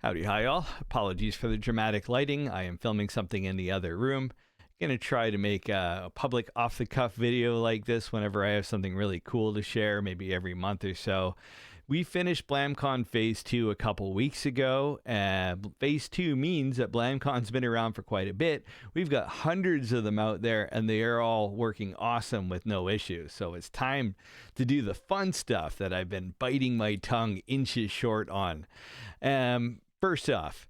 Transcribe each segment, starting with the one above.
Howdy, hi all. Apologies for the dramatic lighting. I am filming something in the other room. Gonna try to make a public off-the-cuff video like this whenever I have something really cool to share, maybe every month or so. We finished Blamcon Phase 2 a couple weeks ago. Phase 2 means that Blamcon's been around for quite a bit. We've got hundreds of them out there, and they are all working awesome with no issues. So it's time to do the fun stuff that I've been biting my tongue inches short on. First off,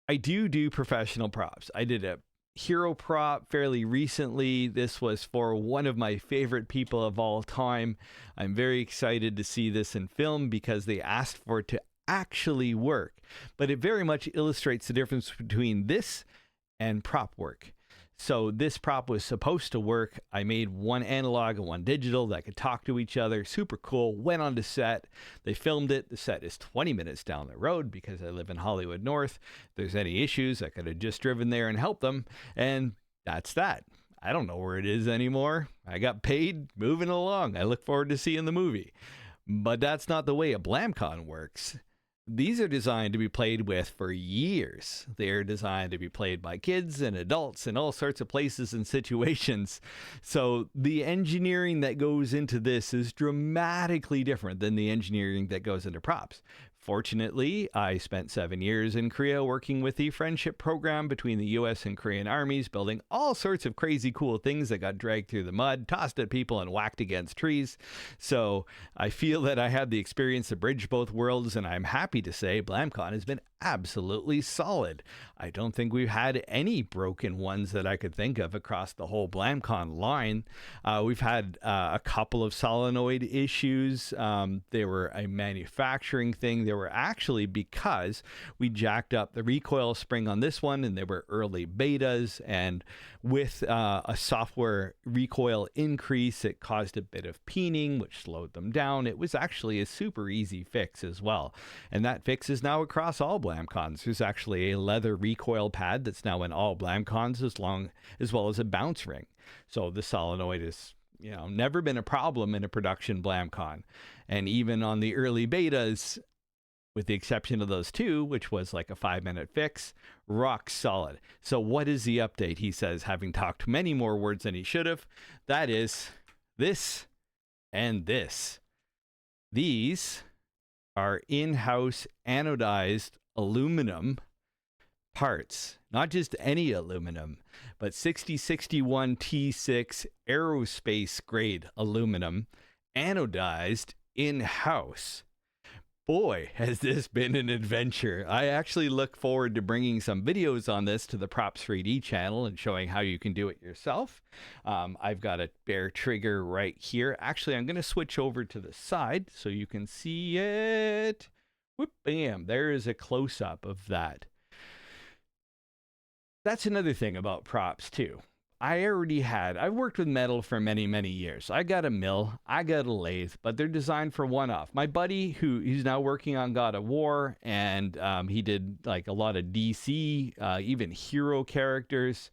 I do professional props. I did a hero prop fairly recently. This was for one of my favorite people of all time. I'm very excited to see this in film because they asked for it to actually work. But it very much illustrates the difference between this and prop work. So this prop was supposed to work. I made one analog and one digital that could talk to each other. Super cool. Went on to set. They filmed it. The set is 20 minutes down the road because I live in Hollywood North. If there's any issues, I could have just driven there and helped them. And that's that. I don't know where it is anymore. I got paid, moving along. I look forward to seeing the movie. But that's not the way a Blamcon works. These are designed to be played with for years. They're designed to be played by kids and adults in all sorts of places and situations. So the engineering that goes into this is dramatically different than the engineering that goes into props. Fortunately, I spent 7 years in Korea working with the friendship program between the US and Korean armies, building all sorts of crazy cool things that got dragged through the mud, tossed at people, and whacked against trees. So I feel that I had the experience to bridge both worlds, and I'm happy to say Blamcon has been absolutely solid. I don't think we've had any broken ones that I could think of across the whole Blamcon line. We've had a couple of solenoid issues. They were a manufacturing thing. They were actually because we jacked up the recoil spring on this one, and they were early betas, and with a software recoil increase, it caused a bit of peening, which slowed them down. It was actually a super easy fix as well, and that fix is now across all Blamcons. There's actually a leather recoil pad that's now in all Blamcons, as well as a bounce ring. So the solenoid is, never been a problem in a production Blamcon, and even on the early betas, with the exception of those two, which was like a 5-minute fix, rock solid. So what is the update? He says, having talked many more words than he should have. That is this and this. These are in-house anodized aluminum parts, not just any aluminum, but 6061 T6 aerospace grade aluminum, anodized in-house. Boy, has this been an adventure. I actually look forward to bringing some videos on this to the Props 3D channel and showing how you can do it yourself. I've got a bare trigger right here. Actually, I'm going to switch over to the side so you can see it. Whoop, bam, there is a close-up of that. That's another thing about props too. I've worked with metal for many, many years. I got a mill, I got a lathe, but they're designed for one-off. My buddy, he's now working on God of War, and he did like a lot of DC, even hero characters.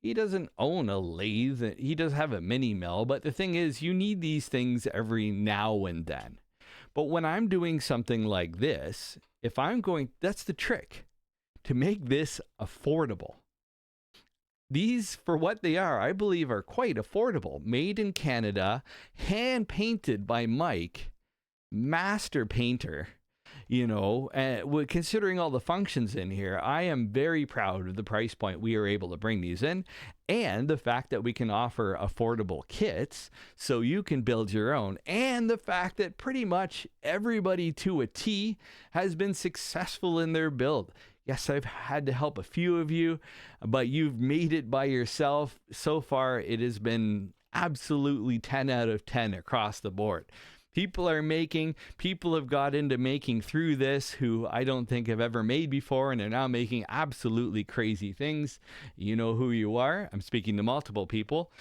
He doesn't own a lathe. He does have a mini mill, but the thing is, you need these things every now and then. But when I'm doing something like this, that's the trick, to make this affordable. These, for what they are, I believe are quite affordable. Made in Canada, hand painted by Mike, master painter. Considering all the functions in here, I am very proud of the price point we are able to bring these in, and the fact that we can offer affordable kits so you can build your own, and the fact that pretty much everybody to a T has been successful in their build. Yes, I've had to help a few of you, but you've made it by yourself. So far, it has been absolutely 10 out of 10 across the board. People have got into making through this who I don't think have ever made before, and are now making absolutely crazy things. You know who you are. I'm speaking to multiple people.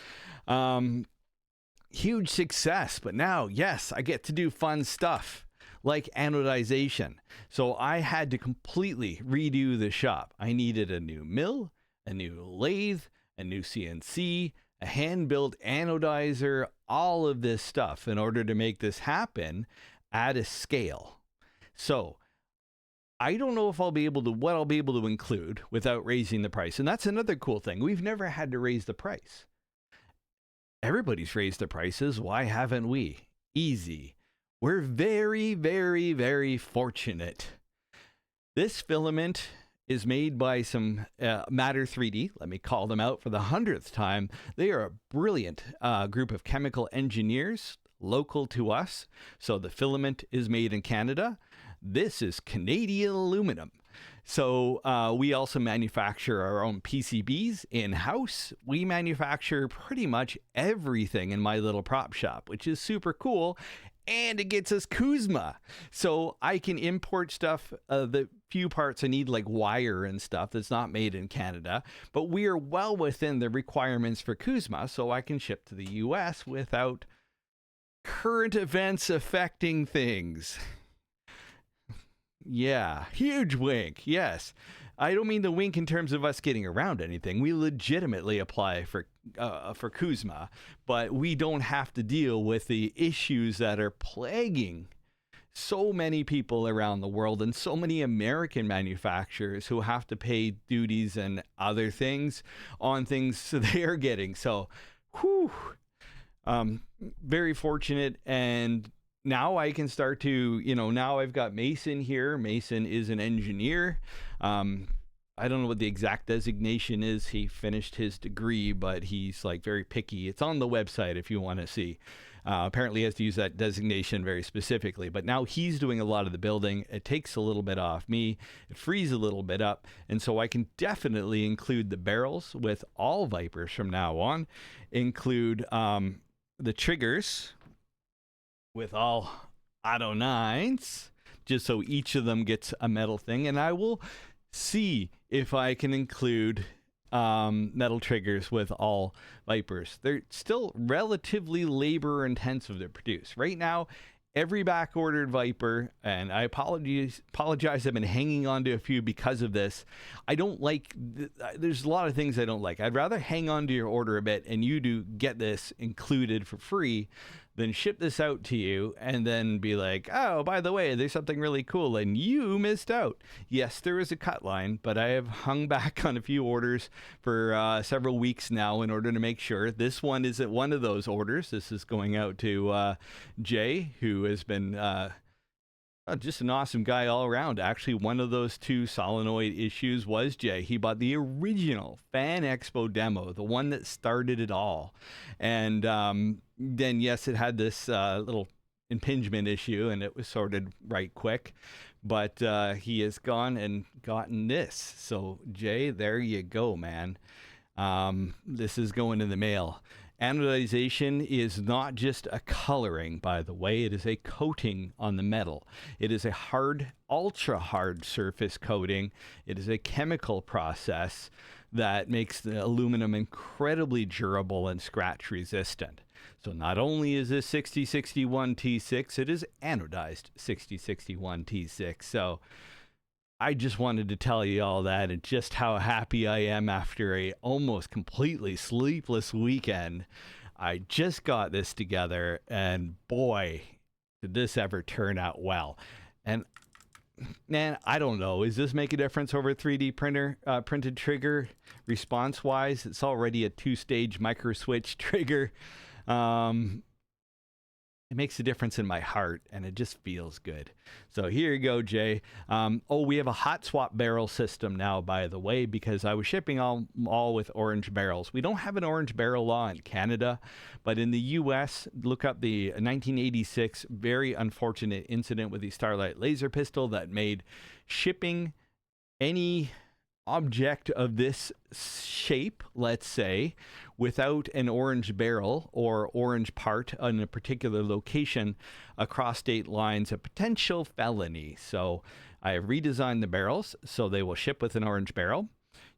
Huge success, but now, yes, I get to do fun stuff like anodization. So I had to completely redo the shop. I needed a new mill, a new lathe, a new CNC, a hand-built anodizer, all of this stuff in order to make this happen at a scale. So I don't know if I'll be able to, what I'll be able to include without raising the price. And that's another cool thing. We've never had to raise the price. Everybody's raised the prices. Why haven't we? Easy. We're very, very, very fortunate. This filament is made by some Matter 3D. Let me call them out for the 100th time. They are a brilliant group of chemical engineers local to us. So the filament is made in Canada. This is Canadian aluminum. So we also manufacture our own PCBs in-house. We manufacture pretty much everything in my little prop shop, which is super cool. And it gets us Kuzma. So I can import stuff, the few parts I need, like wire and stuff that's not made in Canada. But we are well within the requirements for Kuzma, so I can ship to the US without current events affecting things. Yeah, huge wink. Yes. I don't mean the wink in terms of us getting around anything. We legitimately apply for Kuzma, but we don't have to deal with the issues that are plaguing so many people around the world and so many American manufacturers who have to pay duties and other things on things they're getting. So, very fortunate. And now I can start to, now I've got Mason here. Mason is an engineer. I don't know what the exact designation is. He finished his degree, but he's like very picky. It's on the website if you want to see. Apparently he has to use that designation very specifically, but now he's doing a lot of the building. It takes a little bit off me. It frees a little bit up. And so I can definitely include the barrels with all Vypers from now on, include the triggers with all Auto 9s, just so each of them gets a metal thing. And I will see if I can include metal triggers with all Vypers. They're still relatively labor intensive to produce. Right now, every back ordered Vyper, and I apologize, I've been hanging on to a few because of this. I don't like, there's a lot of things I don't like. I'd rather hang on to your order a bit and you do get this included for free than ship this out to you and then be like, oh, by the way, there's something really cool and you missed out. Yes, there is a cut line, but I have hung back on a few orders for several weeks now in order to make sure. This one isn't one of those orders. This is going out to Jay, who has been just an awesome guy all around. Actually, one of those two solenoid issues was Jay. He bought the original Fan Expo demo, the one that started it all. And then, yes, it had this little impingement issue, and it was sorted right quick. But he has gone and gotten this. So, Jay, there you go, man. This is going in the mail. Anodization is not just a coloring, by the way. It is a coating on the metal. It is a hard, ultra hard surface coating. It is a chemical process that makes the aluminum incredibly durable and scratch resistant. So not only is this 6061 T6, it is anodized 6061 T6. So I just wanted to tell you all that and just how happy I am after a almost completely sleepless weekend. I just got this together, and boy, did this ever turn out well. And man, I don't know. Does this make a difference over 3D printer printed trigger response wise? It's already a 2-stage micro switch trigger. It makes a difference in my heart, and it just feels good. So here you go, Jay. We have a hot swap barrel system now, by the way, because I was shipping all with orange barrels. We don't have an orange barrel law in Canada, but in the U.S., look up the 1986 very unfortunate incident with the Starlight laser pistol that made shipping any object of this shape, let's say, without an orange barrel or orange part on a particular location across state lines, a potential felony. So I have redesigned the barrels so they will ship with an orange barrel.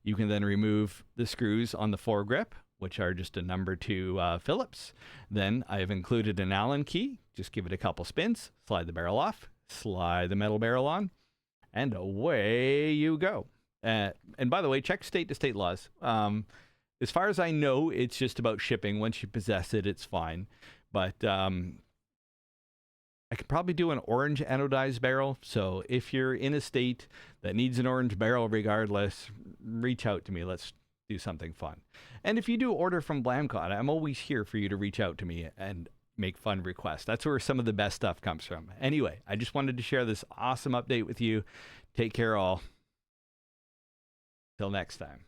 You can then remove the screws on the foregrip, which are just a number 2 Phillips. Then I have included an Allen key. Just give it a couple spins, slide the barrel off, slide the metal barrel on, and away you go. And by the way, check state to state laws. As far as I know, it's just about shipping. Once you possess it, it's fine. But I I could probably do an orange anodized barrel. So if you're in a state that needs an orange barrel regardless, reach out to me. Let's do something fun. And if you do order from Blamcon, I'm always here for you to reach out to me and make fun requests. That's where some of the best stuff comes from. Anyway, I just wanted to share this awesome update with you. Take care all. Till next time.